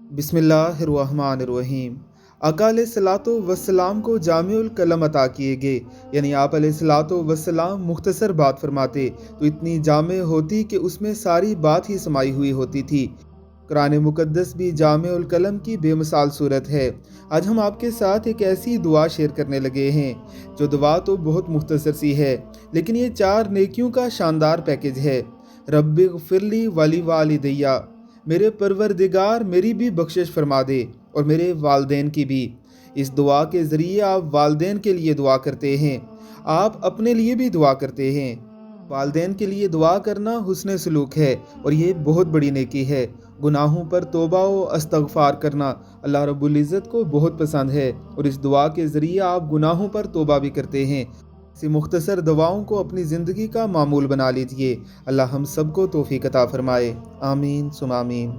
बिस्मिल्लाहिर्रहमानिर्रहीम। आका अलैहिस्सलातो वस्सलाम को जामिउल कलम अता किए गए, यानी आप अलैहिस्सलातो वस्सलाम मुख्तसर बात फरमाते तो इतनी जामे होती कि उसमें सारी बात ही समाई हुई होती थी। कुरान मुकद्दस भी जामिउल कलम की बेमिसाल सूरत है। आज हम आपके साथ एक ऐसी दुआ शेयर करने लगे हैं जो दुआ तो बहुत मुख्तसर सी है, लेकिन ये 4 नेकियों का शानदार पैकेज है। रब्बिग़फिरली वली वालिदैया, मेरे परवरदिगार मेरी भी बख्शिश फरमा दे और मेरे वालदेन की भी। इस दुआ के ज़रिए आप वालदेन के लिए दुआ करते हैं, आप अपने लिए भी दुआ करते हैं। वालदेन के लिए दुआ करना हुस्न सलूक है और ये बहुत बड़ी नेकी है। गुनाहों पर तौबा व इस्तग़फ़ार करना अल्लाह रब्बुल इज़्ज़त को बहुत पसंद है और इस दुआ के ज़रिए आप गुनाहों पर तौबा भी करते हैं। ऐसी मुख्तसर दुआओं को अपनी ज़िंदगी का मामूल बना लीजिए। अल्लाह हम सबको तौफ़ीक़ अता फ़रमाए। आमीन सुम आमीन।